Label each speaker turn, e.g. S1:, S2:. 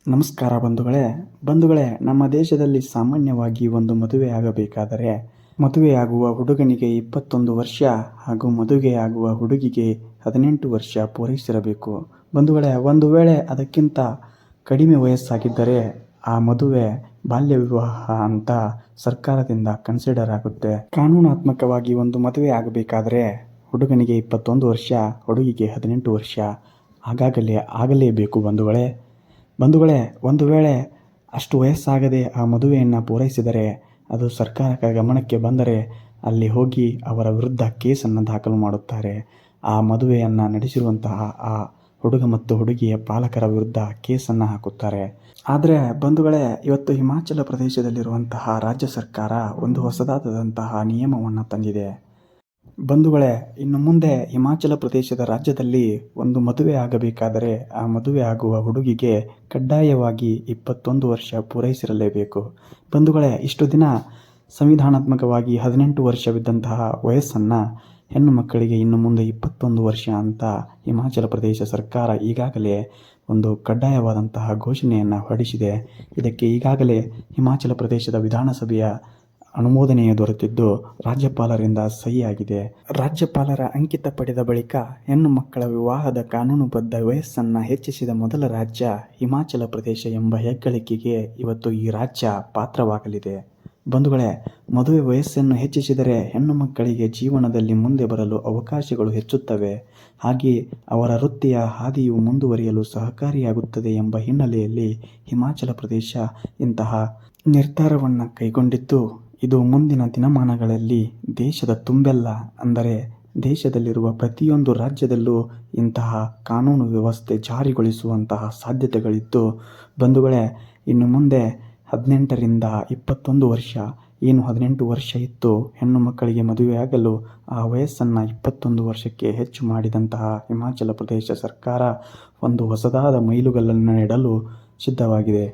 S1: ನಮಸ್ಕಾರ ಬಂಧುಗಳೇ, ನಮ್ಮ ದೇಶದಲ್ಲಿ ಸಾಮಾನ್ಯವಾಗಿ ಒಂದು ಮದುವೆಯಾಗಬೇಕಾದರೆ ಮದುವೆಯಾಗುವ ಹುಡುಗನಿಗೆ 21 ವರ್ಷ ಹಾಗೂ ಮದುವೆಯಾಗುವ ಹುಡುಗಿಗೆ 18 ವರ್ಷ ಪೂರೈಸಿರಬೇಕು. ಬಂಧುಗಳೇ, ಒಂದು ವೇಳೆ ಅದಕ್ಕಿಂತ ಕಡಿಮೆ ವಯಸ್ಸಾಗಿದ್ದರೆ ಆ ಮದುವೆ ಬಾಲ್ಯ ವಿವಾಹ ಅಂತ ಸರ್ಕಾರದಿಂದ ಕನ್ಸಿಡರ್ ಆಗುತ್ತೆ. ಕಾನೂನಾತ್ಮಕವಾಗಿ ಒಂದು ಮದುವೆ ಆಗಬೇಕಾದ್ರೆ ಹುಡುಗನಿಗೆ 21 ವರ್ಷ, ಹುಡುಗಿಗೆ 18 ವರ್ಷ ಆಗಲೇಬೇಕು. ಬಂಧುಗಳೇ, ಒಂದು ವೇಳೆ ಅಷ್ಟು ವಯಸ್ಸಾಗದೆ ಆ ಮದುವೆಯನ್ನು ಪೂರೈಸಿದರೆ, ಅದು ಸರ್ಕಾರಕ್ಕೆ ಗಮನಕ್ಕೆ ಬಂದರೆ ಅಲ್ಲಿ ಹೋಗಿ ಅವರ ವಿರುದ್ಧ ಕೇಸನ್ನು ದಾಖಲು ಮಾಡುತ್ತಾರೆ. ಆ ಮದುವೆಯನ್ನು ನಡೆಸಿರುವಂತಹ ಆ ಹುಡುಗ ಮತ್ತು ಹುಡುಗಿಯ ಪಾಲಕರ ವಿರುದ್ಧ ಕೇಸನ್ನು ಹಾಕುತ್ತಾರೆ. ಆದರೆ ಬಂಧುಗಳೇ, ಇವತ್ತು ಹಿಮಾಚಲ ಪ್ರದೇಶದಲ್ಲಿರುವಂತಹ ರಾಜ್ಯ ಸರ್ಕಾರ ಒಂದು ಹೊಸದಾದಂತಹ ನಿಯಮವನ್ನು ತಂದಿದೆ. ಬಂಧುಗಳೇ, ಇನ್ನು ಮುಂದೆ ಹಿಮಾಚಲ ಪ್ರದೇಶದ ರಾಜ್ಯದಲ್ಲಿ ಒಂದು ಮದುವೆ ಆಗಬೇಕಾದರೆ ಆ ಮದುವೆ ಆಗುವ ಹುಡುಗಿಗೆ ಕಡ್ಡಾಯವಾಗಿ 21 ವರ್ಷ ಪೂರೈಸಿರಲೇಬೇಕು. ಬಂಧುಗಳೇ, ಇಷ್ಟು ದಿನ ಸಂವಿಧಾನಾತ್ಮಕವಾಗಿ 18 ವರ್ಷವಿದ್ದಂತಹ ವಯಸ್ಸನ್ನು ಹೆಣ್ಣು ಮಕ್ಕಳಿಗೆ ಇನ್ನು ಮುಂದೆ 21 ವರ್ಷ ಅಂತ ಹಿಮಾಚಲ ಪ್ರದೇಶ ಸರ್ಕಾರ ಈಗಾಗಲೇ ಒಂದು ಕಡ್ಡಾಯವಾದಂತಹ ಘೋಷಣೆಯನ್ನು ಹೊರಡಿಸಿದೆ. ಇದಕ್ಕೆ ಈಗಾಗಲೇ ಹಿಮಾಚಲ ಪ್ರದೇಶದ ವಿಧಾನಸಭೆಯ ಅನುಮೋದನೆಯು ದೊರೆತಿದ್ದು ರಾಜ್ಯಪಾಲರಿಂದ ಸಹಿಯಾಗಿದೆ. ರಾಜ್ಯಪಾಲರ ಅಂಕಿತ ಪಡೆದ ಬಳಿಕ ಹೆಣ್ಣು ಮಕ್ಕಳ ವಿವಾಹದ ಕಾನೂನುಬದ್ಧ ವಯಸ್ಸನ್ನು ಹೆಚ್ಚಿಸಿದ ಮೊದಲ ರಾಜ್ಯ ಹಿಮಾಚಲ ಪ್ರದೇಶ ಎಂಬ ಹೆಗ್ಗಳಿಕೆಗೆ ಇವತ್ತು ಈ ರಾಜ್ಯ ಪಾತ್ರವಾಗಲಿದೆ. ಬಂಧುಗಳೇ, ಮದುವೆ ವಯಸ್ಸನ್ನು ಹೆಚ್ಚಿಸಿದರೆ ಹೆಣ್ಣು ಮಕ್ಕಳಿಗೆ ಜೀವನದಲ್ಲಿ ಮುಂದೆ ಬರಲು ಅವಕಾಶಗಳು ಹೆಚ್ಚುತ್ತವೆ, ಹಾಗೆಯೇ ಅವರ ವೃತ್ತಿಯ ಹಾದಿಯು ಮುಂದುವರಿಯಲು ಸಹಕಾರಿಯಾಗುತ್ತದೆ ಎಂಬ ಹಿನ್ನೆಲೆಯಲ್ಲಿ ಹಿಮಾಚಲ ಪ್ರದೇಶ ಇಂತಹ ನಿರ್ಧಾರವನ್ನು ಕೈಗೊಂಡಿದ್ದು, ಇದು ಮುಂದಿನ ದಿನಮಾನಗಳಲ್ಲಿ ದೇಶದ ತುಂಬೆಲ್ಲ, ಅಂದರೆ ದೇಶದಲ್ಲಿರುವ ಪ್ರತಿಯೊಂದು ರಾಜ್ಯದಲ್ಲೂ ಇಂತಹ ಕಾನೂನು ವ್ಯವಸ್ಥೆ ಜಾರಿಗೊಳಿಸುವಂತಹ ಸಾಧ್ಯತೆಗಳಿದ್ದು, ಬಂಧುಗಳೇ, ಇನ್ನು ಮುಂದೆ 18ರಿಂದ 21 ವರ್ಷ, ಏನು 18 ವರ್ಷ ಇತ್ತು ಹೆಣ್ಣು ಮಕ್ಕಳಿಗೆ ಮದುವೆಯಾಗಲು, ಆ ವಯಸ್ಸನ್ನು 21 ವರ್ಷಕ್ಕೆ ಹೆಚ್ಚು ಮಾಡಿದಂತಹ ಹಿಮಾಚಲ ಪ್ರದೇಶ ಸರ್ಕಾರ ಒಂದು ಹೊಸದಾದ ಮೈಲುಗಲ್ಲನ್ನು ನೆಡಲು ಸಿದ್ಧವಾಗಿದೆ.